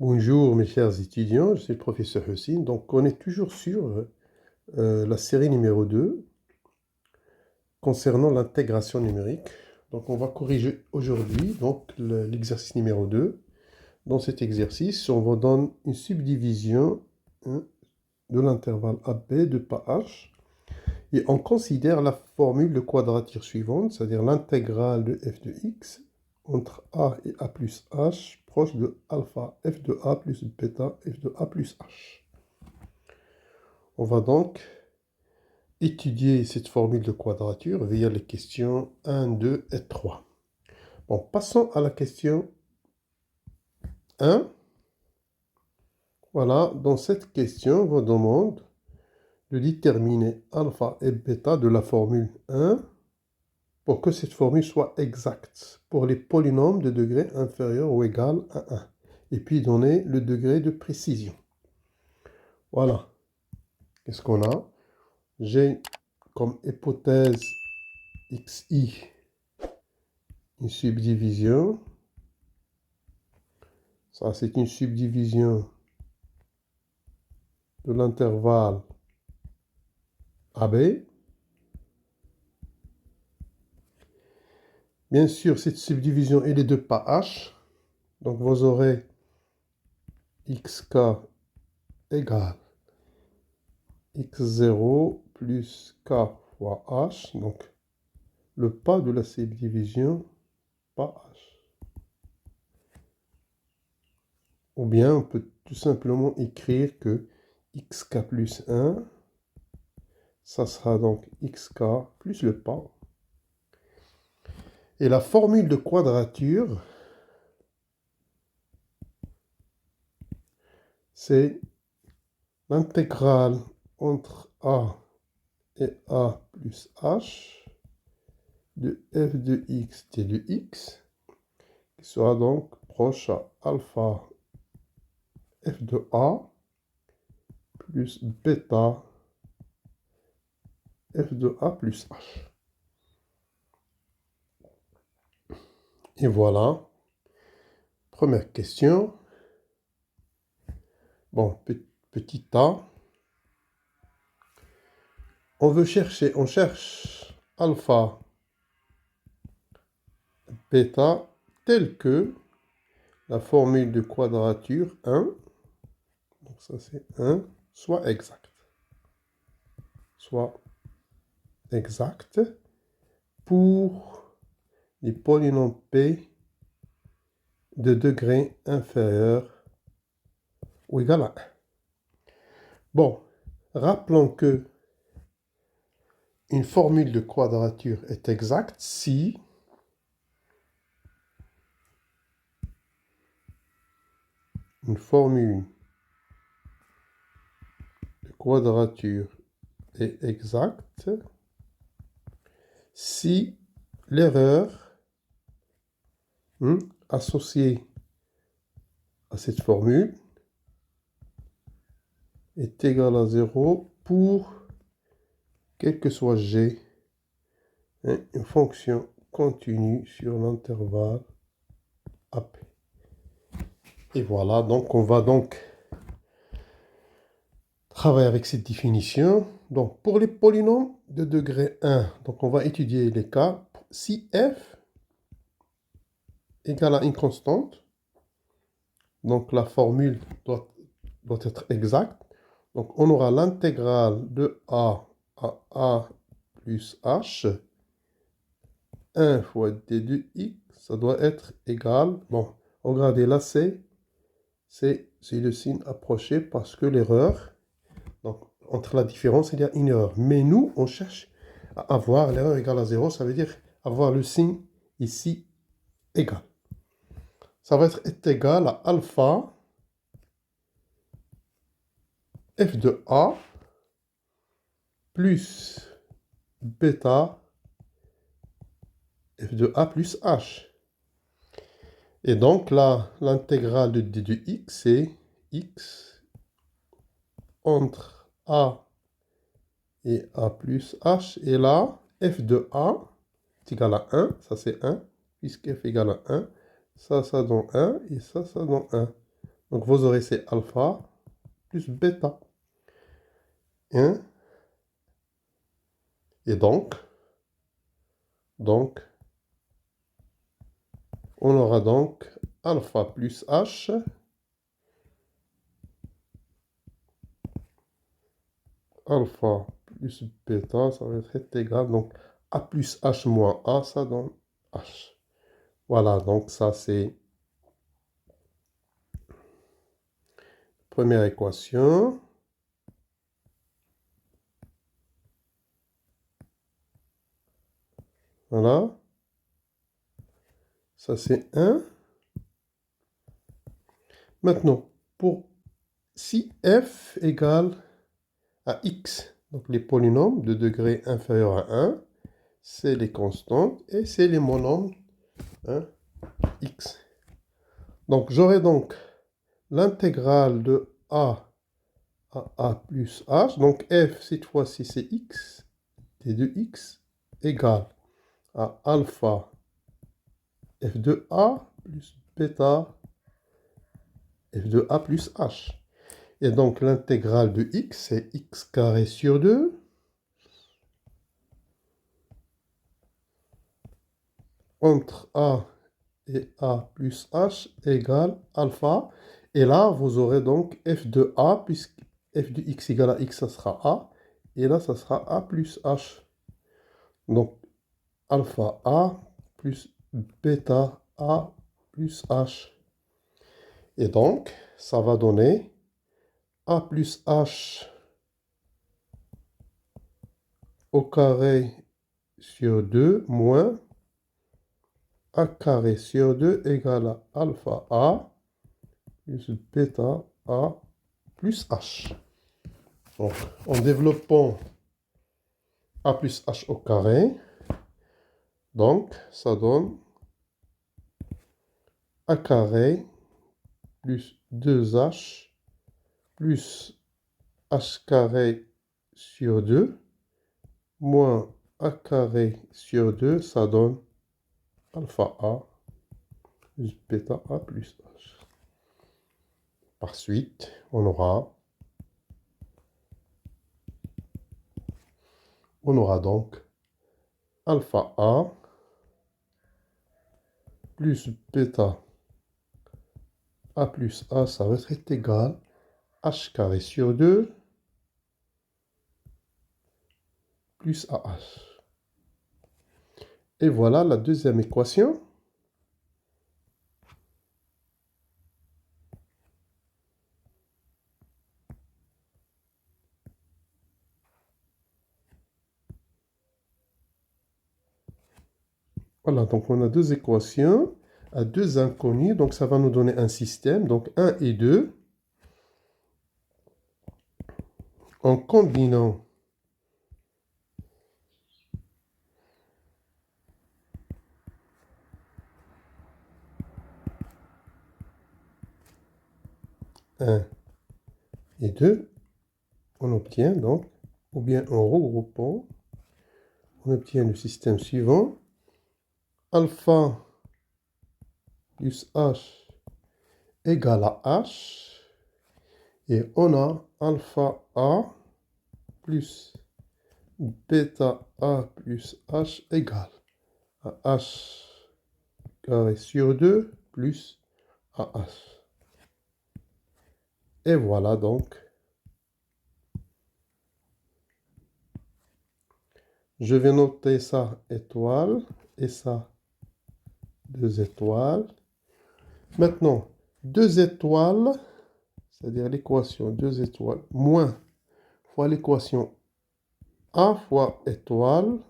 Bonjour mes chers étudiants, je suis le professeur Hussein. Donc on est toujours sur la série numéro 2 concernant l'intégration numérique. Donc on va corriger aujourd'hui l'exercice numéro 2. Dans cet exercice, on vous donne une subdivision hein, de l'intervalle AB de pas h et on considère la formule de quadrature suivante, c'est-à-dire l'intégrale de f de x entre a et a plus h proche de alpha f de a plus bêta f de a plus h. On va donc étudier cette formule de quadrature via les questions 1, 2 et 3. Bon, passons à la question 1. Voilà, dans cette question, on vous demande de déterminer alpha et bêta de la formule 1 pour que cette formule soit exacte pour les polynômes de degré inférieur ou égal à 1. Et puis donner le degré de précision. Voilà. Qu'est-ce qu'on a? J'ai comme hypothèse xi une subdivision. Ça, c'est une subdivision de l'intervalle AB. Bien sûr, cette subdivision, elle est de pas h. Donc, vous aurez xk égale x0 plus k fois h. Donc, le pas de la subdivision, pas h. Ou bien, on peut tout simplement écrire que xk plus 1, ça sera donc xk plus le pas. Et la formule de quadrature, c'est l'intégrale entre a et a plus h de f de x t de x, qui sera donc proche à alpha f de a plus bêta f de a plus h. Et voilà, première question. Bon, petit a. On cherche alpha, bêta, tel que la formule de quadrature 1, donc ça c'est 1, soit exact. Soit exact pour les polynômes p de degré inférieur ou égal à 1. Bon, rappelons que une formule de quadrature est exacte si une formule de quadrature est exacte si l'erreur associée à cette formule est égale à 0 pour quel que soit g, une fonction continue sur l'intervalle AP. Et voilà, donc on va donc travailler avec cette définition. Donc pour les polynômes de degré 1, donc on va étudier les cas si f égale à une constante. Donc la formule doit être exacte. Donc on aura l'intégrale de a à a plus h. 1 fois d de x, ça doit être égal. Bon, regardez là, c'est le signe approché parce que l'erreur, donc entre la différence, il y a une erreur. Mais nous, on cherche à avoir l'erreur égale à 0, ça veut dire avoir le signe ici égal. Ça va être égal à alpha f de a plus bêta f de a plus h. Et donc là, l'intégrale de d de x, c'est x entre a et a plus h. Et là, f de a est égal à 1, ça c'est 1, puisque f égale à 1. Ça donne 1, et ça donne 1. Donc vous aurez c'est alpha plus bêta. Hein? Et donc, on aura donc alpha plus h, alpha plus bêta, ça va être égal. Donc, a plus h moins a, ça donne h. Voilà, donc ça c'est première équation. Voilà. Ça c'est 1. Maintenant, pour si f égale à x, donc les polynômes de degré inférieur à 1, c'est les constantes et c'est les monomes, hein, x. Donc j'aurai donc l'intégrale de a plus h. Donc f, cette fois-ci, c'est x, t de x, égale à alpha f de a plus bêta f de a plus h. Et donc l'intégrale de x, c'est x carré sur 2 entre a et a plus h égale alpha. Et là, vous aurez donc f de a, puisque f de x égale à x, ça sera a. Et là, ça sera a plus h. Donc, alpha a plus bêta a plus h. Et donc, ça va donner a plus h au carré sur 2 moins a carré sur 2 égale à alpha a plus bêta a plus h. Donc, en développant a plus h au carré, donc ça donne a carré plus 2h plus h carré sur 2 moins a carré sur 2, ça donne alpha a plus bêta a plus h. Par suite, on aura donc alpha a plus bêta a plus a, ça va être égal h carré sur 2 plus ah. Et voilà la deuxième équation. Voilà, donc on a deux équations à deux inconnus, donc ça va nous donner un système, donc 1 et 2. En combinant un et 2, on obtient donc, ou bien en regroupant, on obtient le système suivant. Alpha plus h égale à h. Et on a alpha a plus bêta a plus h égale à h carré sur 2 plus ah. Et voilà donc. Je vais noter ça étoile et ça 2 étoiles. Maintenant, 2 étoiles, c'est-à-dire l'équation 2 étoiles moins fois l'équation a fois étoile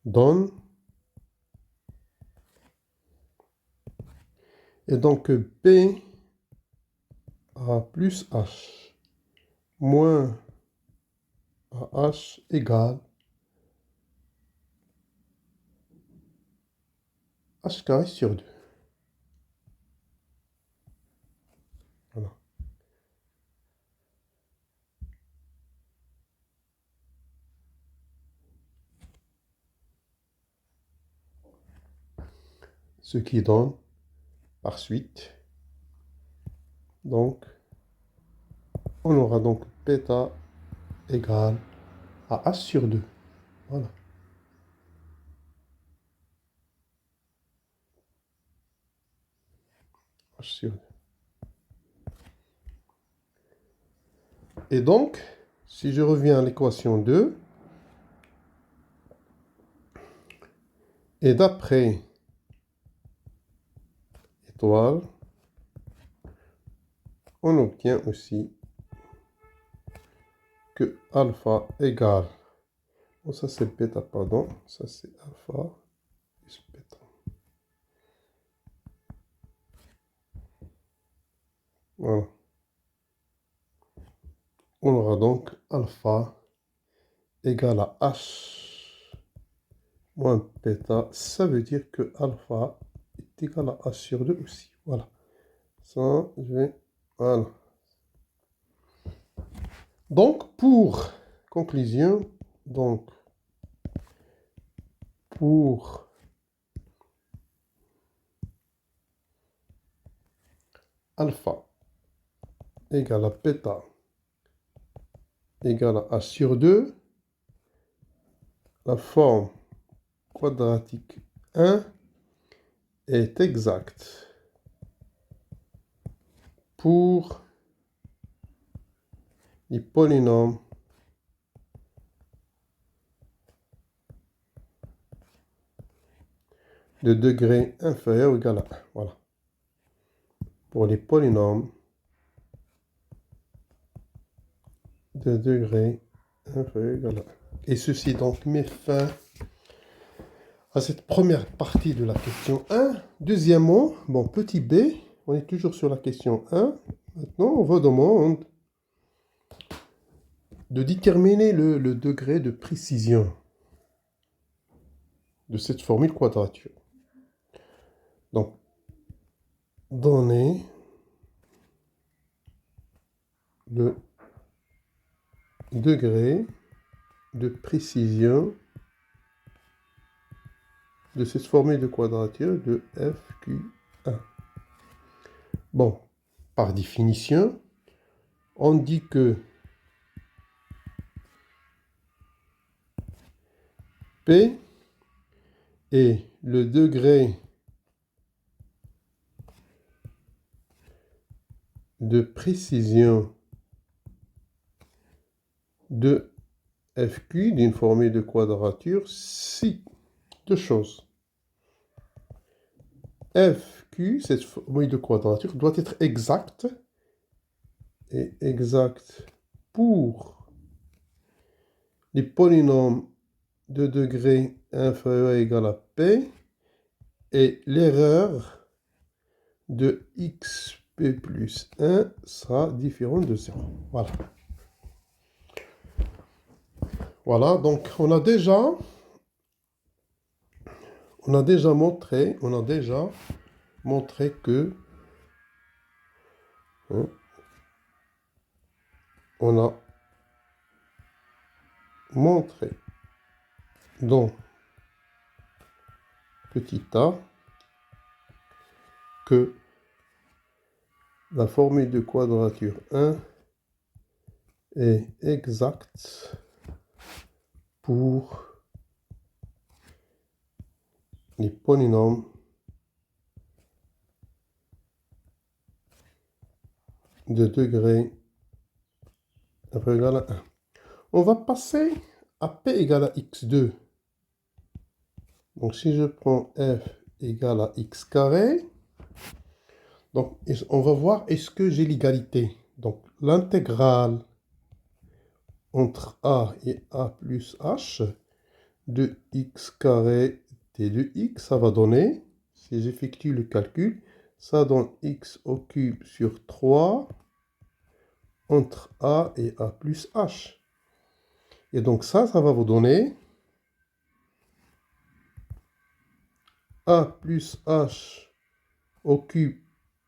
donne. Et donc B A plus H moins AH égale H carré sur 2. Voilà. Ce qui donne par suite Donc, on aura donc bêta égale à H sur 2. Voilà. H sur 2. Et donc, si je reviens à l'équation 2, et d'après étoile, on obtient aussi que alpha égale, bon, ça c'est bêta, pardon, ça c'est alpha plus bêta. Voilà. On aura donc alpha égale à H moins bêta. Ça veut dire que alpha est égal à H sur 2 aussi. Voilà. Ça, je vais... Voilà. Donc, pour conclusion, donc, pour alpha égale à bêta égale à H sur 2, la forme quadratique 1 est exacte pour les polynômes de degré inférieur ou égal à 1. Voilà. Pour les polynômes de degré inférieur ou égal à 1. Et ceci donc met fin à cette première partie de la question 1. Deuxièmement, bon, petit b, on est toujours sur la question 1. Maintenant, on vous demande de déterminer le degré de précision de cette formule quadrature. Donc, donner le degré de précision de cette formule de quadrature de FQ1. Bon, par définition, on dit que P est le degré de précision de FQ d'une formule de quadrature si deux choses. FQ, cette formule de quadrature, doit être exacte et exacte pour les polynômes de degré inférieur ou égal à P et l'erreur de xp plus 1 sera différente de 0. Voilà. Voilà, donc on a déjà montré que on a montré dans petit a que la formule de quadrature 1 est exacte pour les polynômes de degré inférieur à 1. On va passer à P égale à x2. Donc si je prends f égale à x carré, donc on va voir est-ce que j'ai l'égalité. Donc l'intégrale entre a et a plus h de x carré t de x, ça va donner, si j'effectue le calcul, ça donne x au cube sur 3 entre a et a plus h. Et donc ça va vous donner a plus h au cube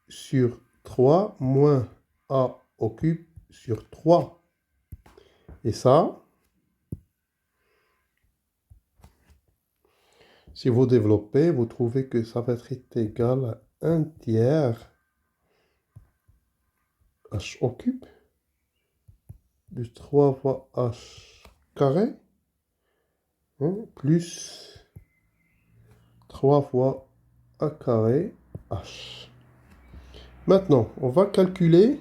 sur 3 moins a au cube sur 3. Et ça, si vous développez, vous trouvez que ça va être égal à 1 tiers h au cube, plus 3 fois h carré, hein, plus 3 fois a carré h. Maintenant, on va calculer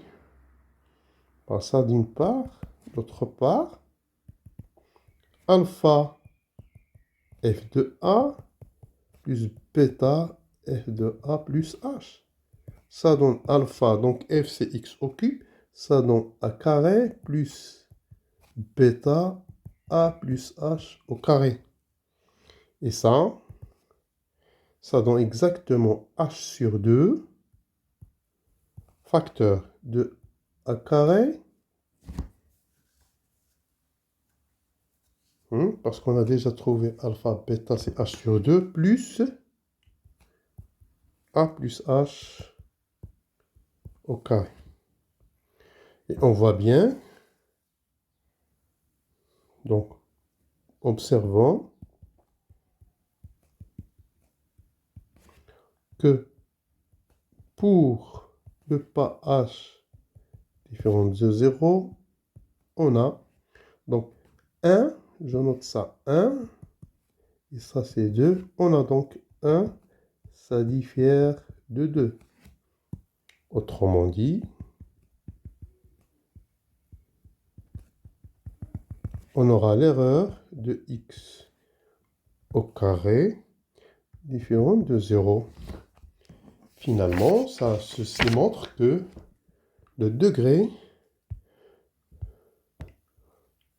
par ça d'une part, d'autre part, alpha f de a plus bêta f de a plus h. Ça donne alpha, donc f c'est x au cube, ça donne a carré plus bêta a plus h au carré. Et ça donne exactement h sur 2, facteur de a carré, parce qu'on a déjà trouvé alpha, bêta, c'est h sur 2, plus a plus h au carré. Et on voit bien, donc, observons que pour le pas h différent de 0, on a donc 1, je note ça 1, et ça c'est 2, on a donc 1, ça diffère de 2. Autrement dit, on aura l'erreur de x au carré différent de 0. Finalement, ceci montre que le degré,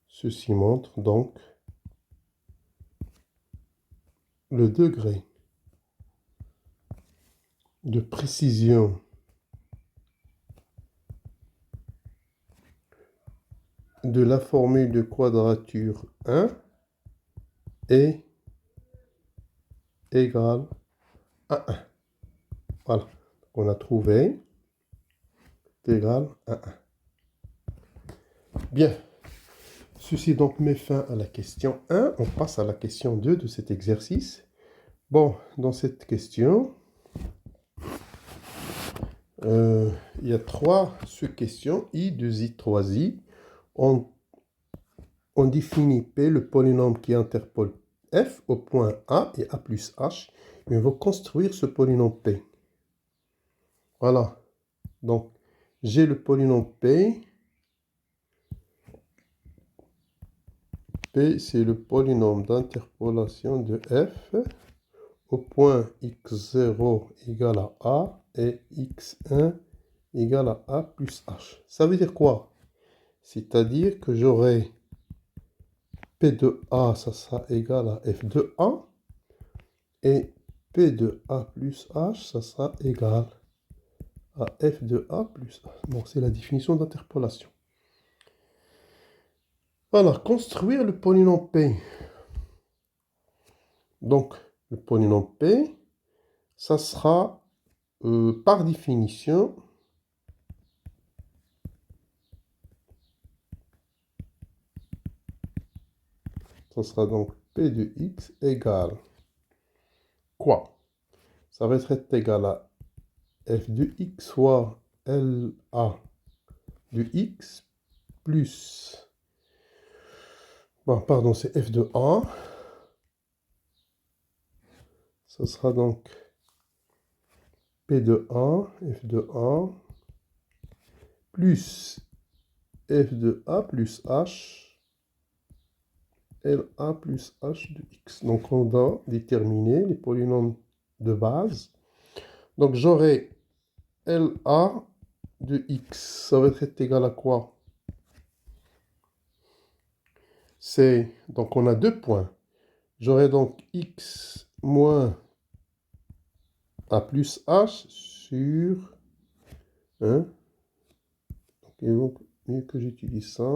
ceci montre donc le degré de précision de la formule de quadrature 1 est égal à 1. Voilà, on a trouvé égal à 1. Bien, ceci donc met fin à la question 1. On passe à la question 2 de cet exercice. Bon, dans cette question, il y a 3 sous-questions, i, 2i, 3i. On définit P, le polynôme qui interpole f au point A et A plus H. Et on va construire ce polynôme P. Voilà. Donc, j'ai le polynôme P. P, c'est le polynôme d'interpolation de f au point x0 égale à A et x1 égale à A plus H. Ça veut dire quoi? C'est-à-dire que j'aurai P de A, ça sera égal à f de A. Et P de A plus H, ça sera égal à f de A plus H. Donc, c'est la définition d'interpolation. Voilà, construire le polynôme P. Donc, le polynôme P, ça sera, par définition, ça sera donc P de x égale quoi? Ça va être égal à f de x fois LA de x plus, bon, pardon, c'est f de A. Ça sera donc P de A, f de A, plus f de A plus H, LA plus H de x. Donc, on doit déterminer les polynômes de base. Donc, j'aurai LA de x. Ça va être égal à quoi? C'est, donc, on a 2 points. J'aurai donc x moins A plus H sur 1. Il vaut mieux que j'utilise ça.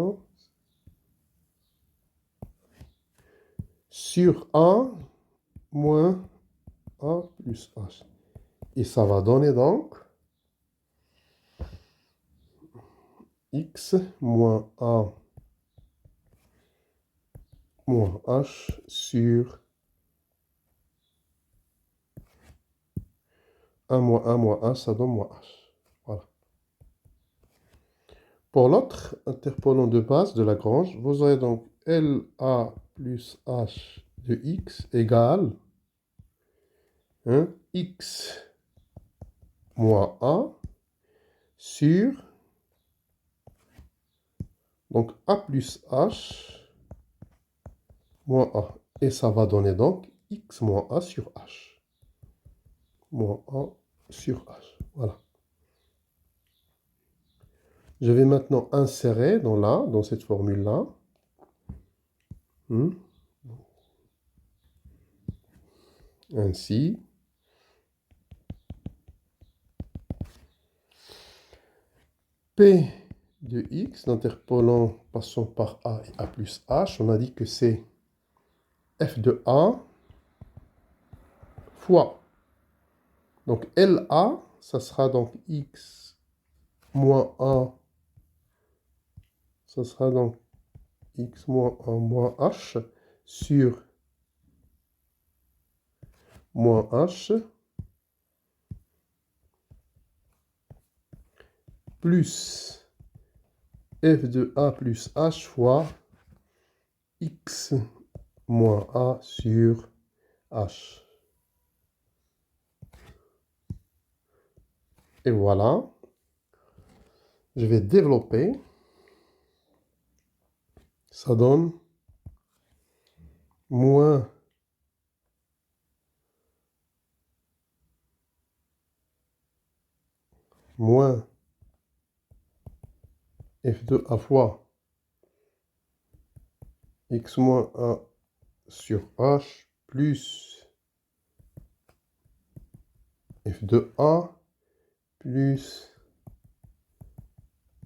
Sur A moins A plus H. Et ça va donner donc x moins A moins H sur 1 moins 1 moins 1, ça donne moins H. Voilà. Pour l'autre interpolant de base de Lagrange, vous aurez donc LA plus H de X égale X moins A sur donc A plus H moins A. Et ça va donner donc X moins A sur H. Moins A sur H. Voilà. Je vais maintenant insérer dans cette formule-là. Ainsi. P de X, d'interpolant passant par A et A plus H, on a dit que c'est F de A fois. Donc LA, ça sera donc X moins 1. Ça sera donc X moins 1 moins H sur moins H plus F de A plus H fois X moins A sur H. Et voilà. Je vais développer. Ça donne moins F de A fois X moins A sur H plus F de A plus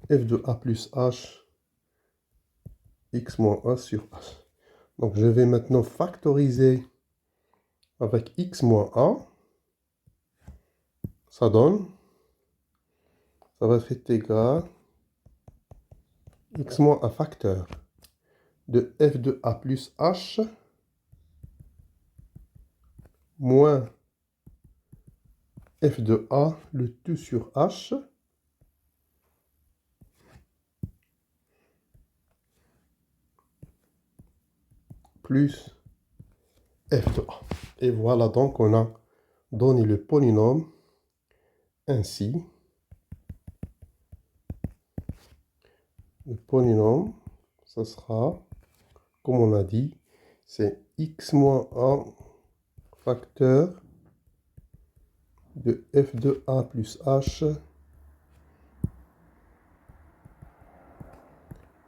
F de A plus H X moins A sur H. Donc je vais maintenant factoriser avec X moins A. Ça donne, ça va être égal X moins A facteur de F de A plus H moins F de A, le tout sur H, plus F de A. Et voilà, donc on a donné le polynôme ainsi. Le polynôme, ça sera, comme on a dit, c'est X moins A facteur de F de A plus H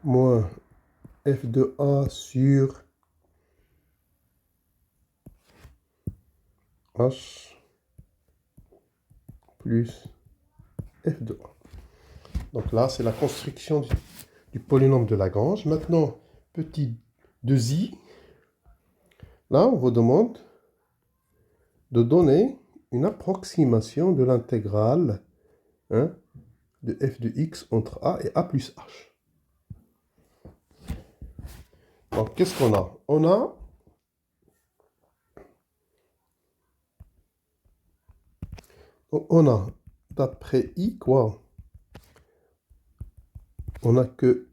moins F de A sur H plus F de A. Donc là, c'est la construction du polynôme de Lagrange. Maintenant, petit 2i. Là, on vous demande de donner une approximation de l'intégrale de f de x entre a et a plus h. Donc, qu'est-ce qu'on a? On a, d'après i, quoi? On a que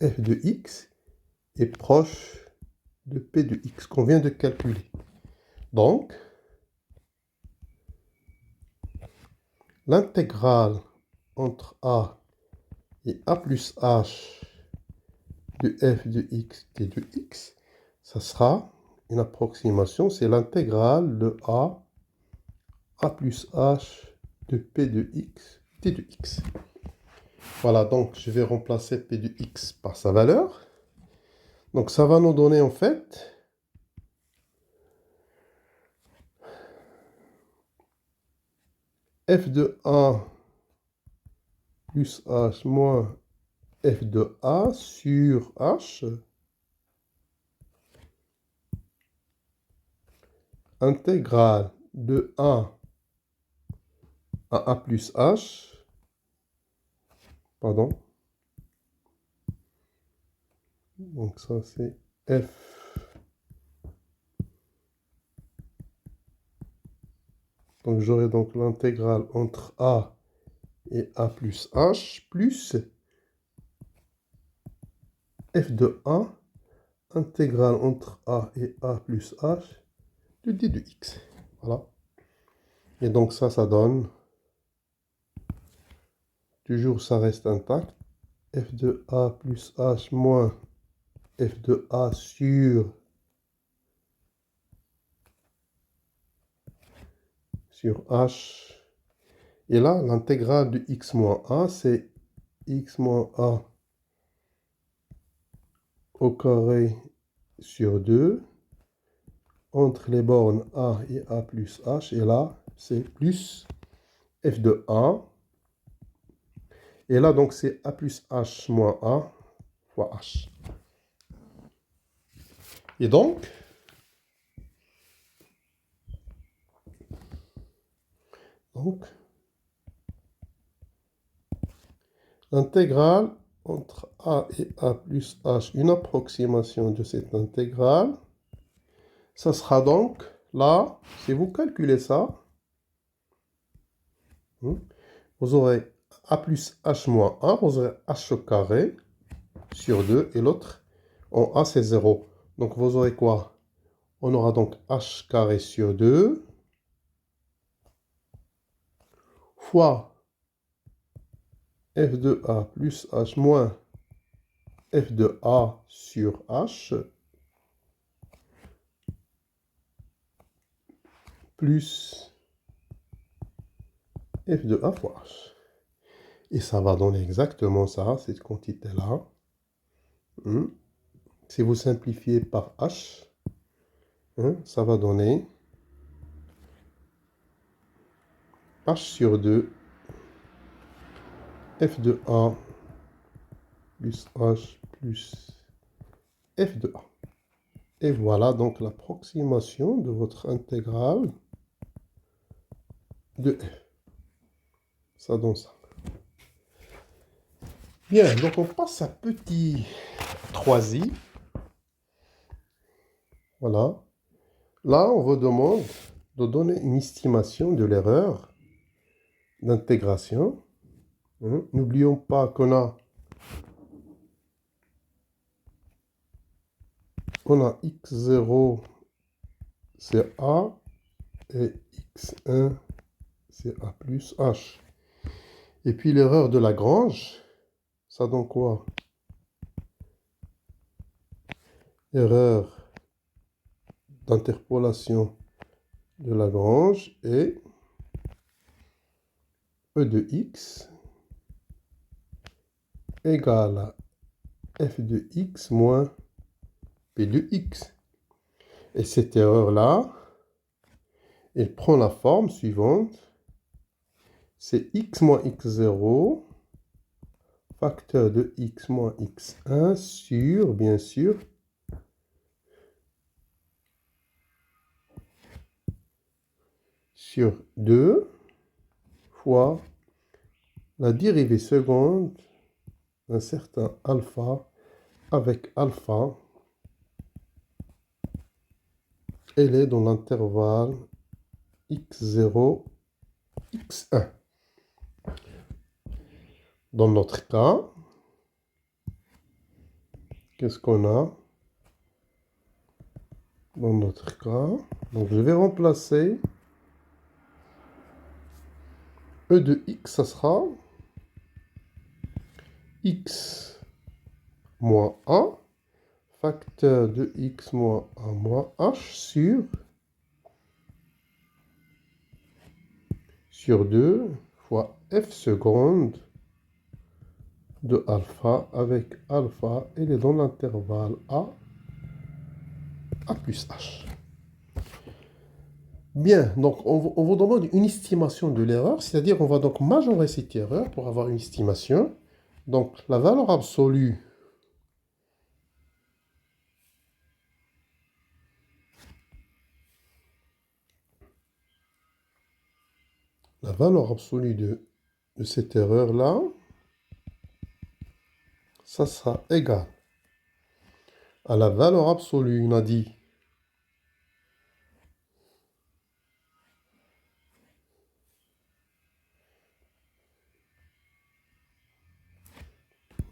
f de x est proche de p de x qu'on vient de calculer. Donc, l'intégrale entre a et a plus h de f de x t de x, ça sera une approximation, c'est l'intégrale de a plus h de p de x t de x. Voilà, donc je vais remplacer p de x par sa valeur. Donc ça va nous donner en fait f de a plus h moins f de a sur h intégrale de a à a plus h, pardon, donc ça c'est f, donc j'aurai donc l'intégrale entre a et a plus h plus f de a intégrale entre a et a plus h de d de x. Voilà. Et donc ça donne, toujours ça reste intact, f de a plus h moins f de a sur h. Et là, l'intégrale de x moins a, c'est x moins a au carré sur 2 entre les bornes a et a plus h. Et là, c'est plus f de a. Et là, donc, c'est a plus h moins a fois h. Et donc, l'intégrale entre a et a plus h, une approximation de cette intégrale, ça sera donc, là, si vous calculez ça, vous aurez a plus h moins 1, vous aurez h au carré sur 2, et l'autre, en a, c'est 0. Donc, vous aurez quoi? On aura donc h carré sur 2 fois f de a plus h moins f de a sur h plus f de a fois h. Et ça va donner exactement ça, cette quantité-là. Si vous simplifiez par h, ça va donner h sur 2 f de a plus h plus f de a. Et voilà donc l'approximation de votre intégrale de f. Ça donne ça. Bien, donc on passe à petit 3i. Voilà. Là, on vous demande de donner une estimation de l'erreur d'intégration. N'oublions pas qu'on a x0, c'est a, et x1, c'est a plus h. Et puis l'erreur de Lagrange, ça donne quoi? Erreur d'interpolation de Lagrange et E de x égale à f de x moins p de x. Et cette erreur-là, elle prend la forme suivante. C'est x moins x0, facteur de x moins x1 sur, bien sûr, sur 2 fois la dérivée seconde d'un certain alpha avec alpha. Elle est dans l'intervalle x0, x1. Dans notre cas, qu'est-ce qu'on a? Dans notre cas, donc je vais remplacer E de x, ça sera x moins 1, facteur de x moins 1 moins h sur 2 fois f seconde de alpha avec alpha, elle est dans l'intervalle a plus h. Bien, donc on vous demande une estimation de l'erreur, c'est-à-dire on va donc majorer cette erreur pour avoir une estimation. Donc la valeur absolue de cette erreur-là, ça sera égal à la valeur absolue, on a dit,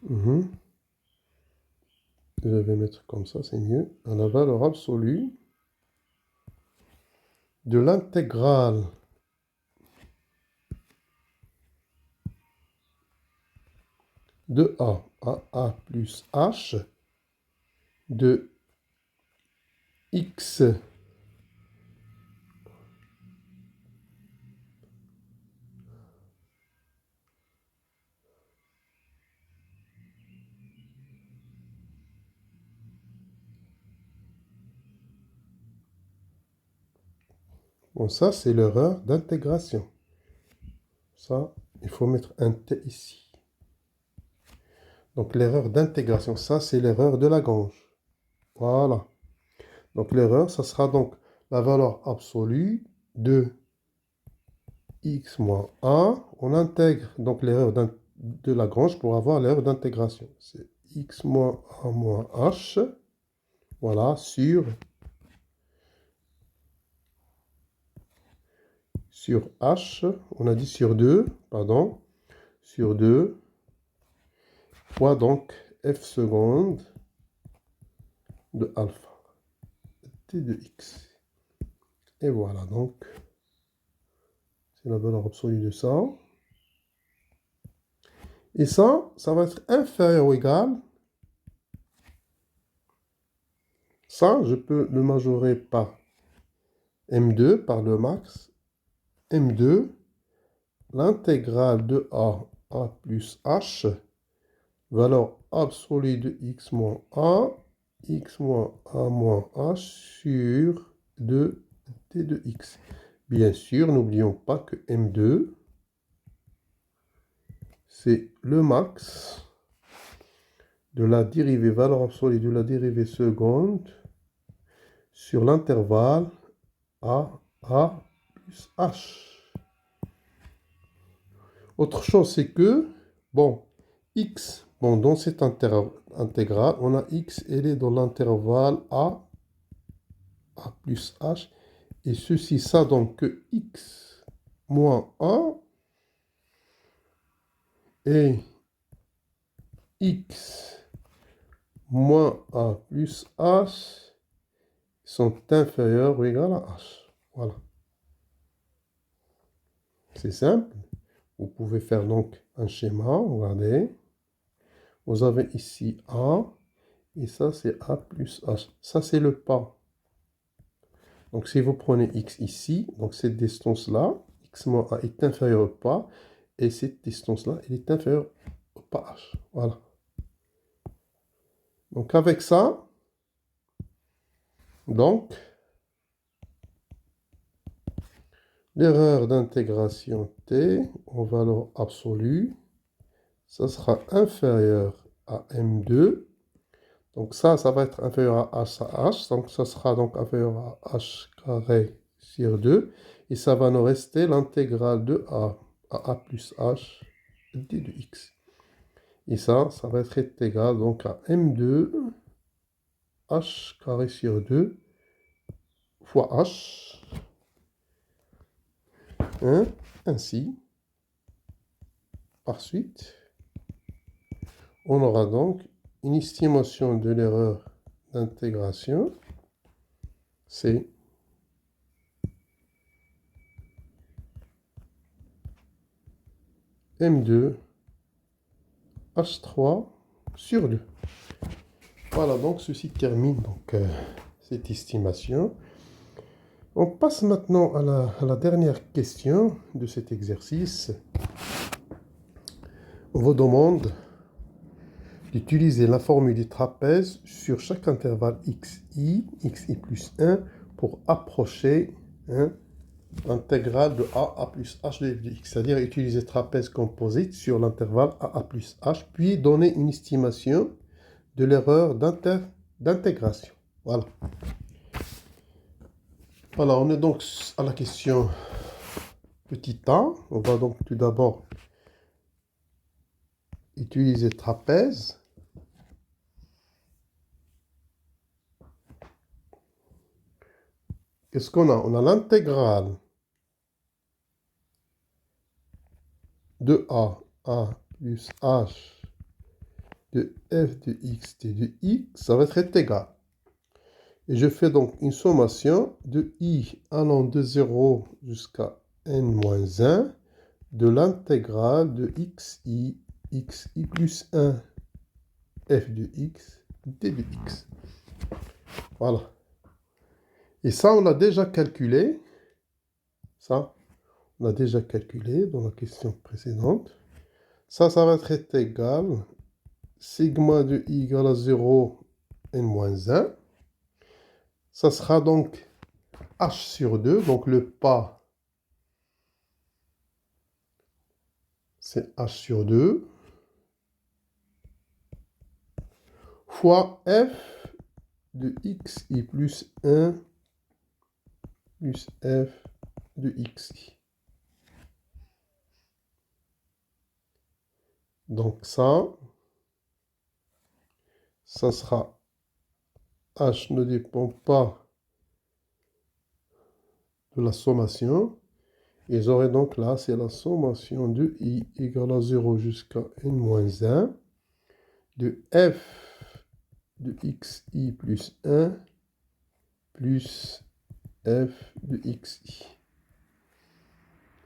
Mhm. Je vais mettre comme ça, c'est mieux. À la valeur absolue de l'intégrale de A à A plus H de X Bon, ça, c'est l'erreur d'intégration. Ça, il faut mettre un T ici. Donc, l'erreur d'intégration, ça, c'est l'erreur de Lagrange. Voilà. Donc, l'erreur, ça sera donc la valeur absolue de x moins a. On intègre donc l'erreur de Lagrange pour avoir l'erreur d'intégration. C'est x moins a moins h. Voilà, sur h, on a dit sur 2, pardon, sur 2, fois donc f seconde de alpha, t de x. Et voilà, donc, c'est la valeur absolue de ça. Et ça va être inférieur ou égal. Ça, je peux le majorer par m2, par le max. m2, l'intégrale de a plus h, valeur absolue de x moins a moins h sur 2 t de x. Bien sûr, n'oublions pas que m2, c'est le max de la dérivée, valeur absolue de la dérivée seconde sur l'intervalle a plus h. Autre chose, c'est que, bon, x, bon, dans cette intégrale, on a x, elle est dans l'intervalle a plus h, et ceci, ça donne que x moins a et x moins a plus h sont inférieurs ou égaux à h. Voilà. C'est simple. Vous pouvez faire donc un schéma, regardez. Vous avez ici A, et ça c'est A plus H. Ça c'est le pas. Donc si vous prenez X ici, donc cette distance-là, X moins A est inférieure au pas, et cette distance-là, elle est inférieure au pas H. Voilà. Donc avec ça, donc, l'erreur d'intégration T en valeur absolue, ça sera inférieur à M2. Donc ça va être inférieur à h à h. Donc ça sera donc inférieur à h carré sur 2. Et ça va nous rester l'intégrale de a à plus h d de x. Et ça va être égal donc à m2 h carré sur 2 fois h. Hein? Ainsi, par suite, on aura donc une estimation de l'erreur d'intégration. C'est M2 H3 sur 2. Voilà, donc ceci termine donc, cette estimation. On passe maintenant à la dernière question de cet exercice. On vous demande d'utiliser la formule du trapèze sur chaque intervalle xi plus 1 pour approcher l'intégrale de a plus h de x, c'est-à-dire utiliser trapèze composite sur l'intervalle a plus h, puis donner une estimation de l'erreur d'intégration. Voilà. Voilà, on est donc à la question petit a. On va donc tout d'abord utiliser trapèze. Qu'est-ce qu'on a? On a l'intégrale de a plus h de f de x de x, ça va être égal. Et je fais donc une sommation de i allant de 0 jusqu'à n-1 de l'intégrale de xi plus 1 f de x d de x. Voilà. Et ça, on l'a déjà calculé. Ça, on l'a déjà calculé dans la question précédente. Ça va être égal sigma de i égale à 0 n-1. Ça sera donc h sur 2. Donc le pas, c'est h sur 2. Fois f de xi plus 1 plus f de xi. Donc ça sera h ne dépend pas de la sommation. Et j'aurai donc là, c'est la sommation de i égale à 0 jusqu'à n-1 de f de xi plus 1 plus f de xi.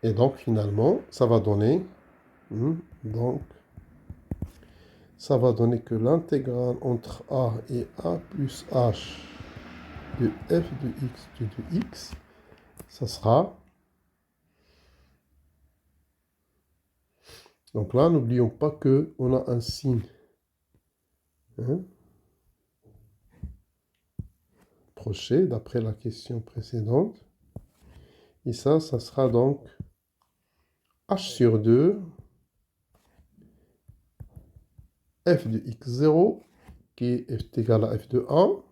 Et donc finalement, ça va donner, ça va donner que l'intégrale entre a et a plus h de f de x de x, ça sera, donc là, n'oublions pas qu'on a un signe approché d'après la question précédente. Et ça sera donc h sur 2 f de x0 qui est égal à f de 1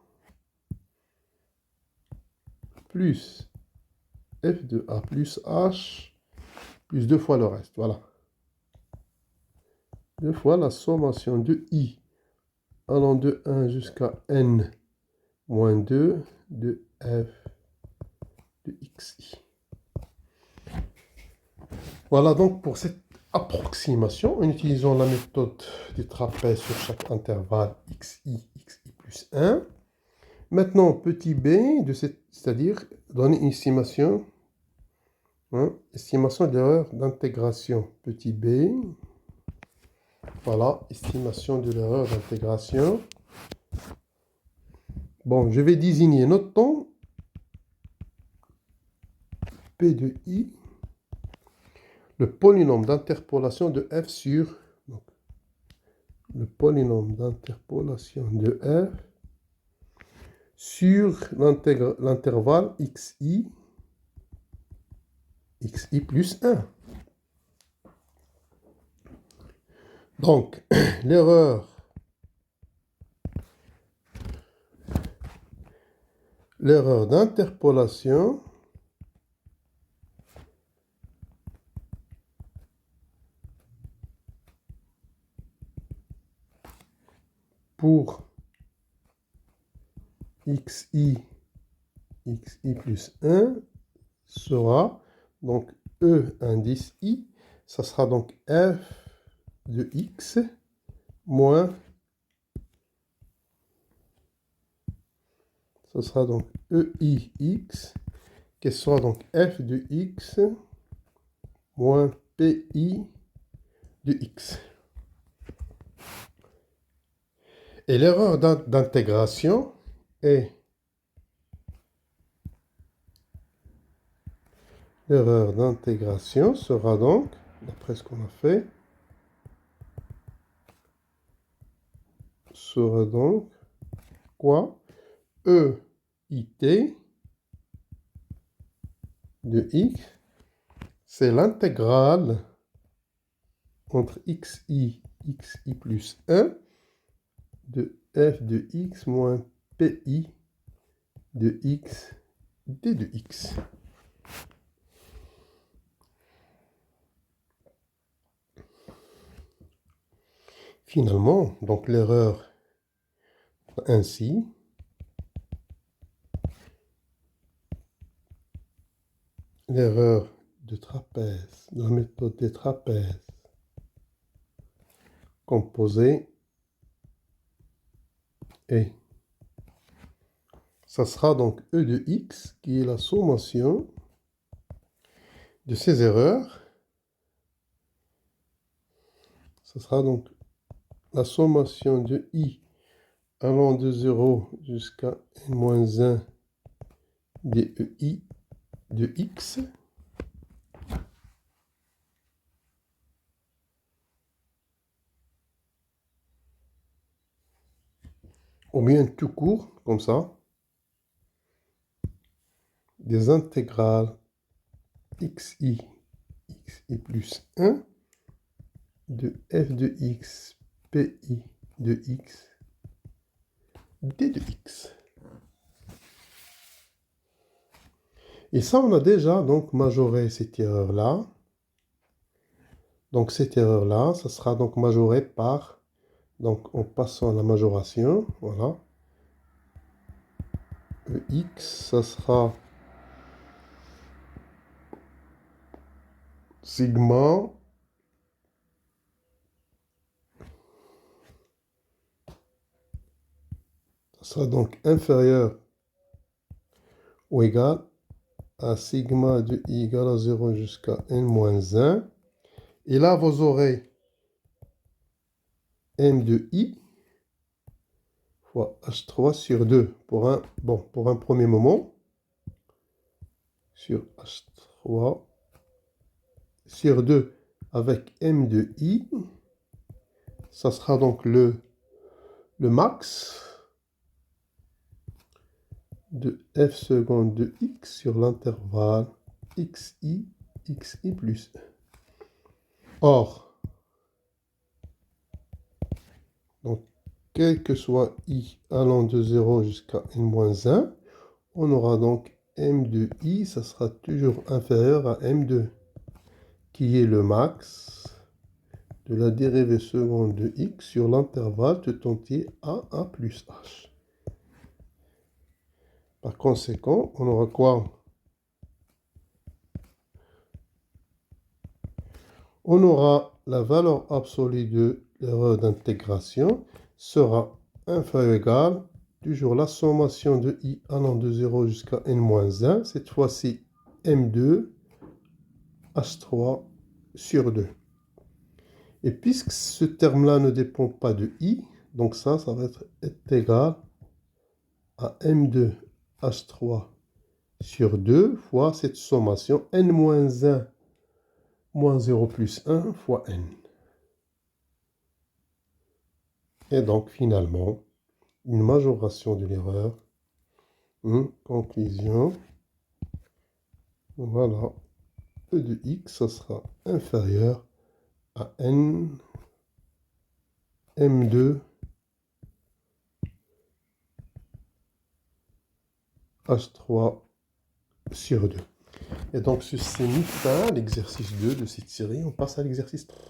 plus f de a plus h plus 2 fois le reste. Voilà. 2 fois la sommation de i allant de 1 jusqu'à n moins 2 de f de xi. Voilà donc pour cette approximation en utilisant la méthode des trapèzes sur chaque intervalle xi plus 1. Maintenant, petit b, c'est-à-dire donner une estimation, estimation de l'erreur d'intégration. Petit b, voilà, estimation de l'erreur d'intégration. Bon, je vais désigner, notons, p de i, le polynôme d'interpolation de f sur, donc, le polynôme d'interpolation de f sur l'intervalle xi plus 1. Donc, l'erreur d'interpolation pour xi plus 1 sera donc E indice i, ça sera donc f de x moins, ça sera donc EIX, qui sera donc f de x moins PI de x. Et l'erreur d'intégration est l'erreur d'intégration sera donc, d'après ce qu'on a fait, sera donc quoi? EIT de x, c'est l'intégrale entre xi plus 1 de f de x moins pi de x d de x. Finalement, donc l'erreur ainsi, l'erreur de trapèze, de la méthode des trapèzes composés et ça sera donc E de x qui est la sommation de ces erreurs. Ça sera donc la sommation de I allant de 0 jusqu'à n-1 dEI de x. Ou bien tout court, comme ça, des intégrales xi plus 1 de f de x pi de x d de x. Et ça, on a déjà donc majoré cette erreur-là. Donc cette erreur-là, ça sera donc majoré par, donc en passant à la majoration, voilà. X, ça sera sigma ça sera donc inférieur ou égal à sigma de I égale à 0 jusqu'à n-1. Et là, vous aurez m de I fois H3 sur 2 pour un premier moment. Sur H3 sur 2 avec m de I. Ça sera donc le max de f seconde de x sur l'intervalle xi plus 1. Or, donc, quel que soit i allant de 0 jusqu'à n-1, on aura donc m de i, ça sera toujours inférieur à m2, qui est le max de la dérivée seconde de x sur l'intervalle tout entier a plus h. Par conséquent, on aura quoi? On aura la valeur absolue de l'erreur d'intégration sera inférieure ou égale, toujours la sommation de i allant de 0 jusqu'à n-1, cette fois-ci m2 h3 sur 2. Et puisque ce terme-là ne dépend pas de i, donc ça va être égal à m2 h3 sur 2 fois cette sommation n-1 moins 0 plus 1 fois n. Et donc finalement, une majoration de l'erreur. Conclusion. Voilà. E de x, ça sera inférieur à n m2 h3 sur 2. Et donc ceci met fin à l'exercice 2 de cette série. On passe à l'exercice 3.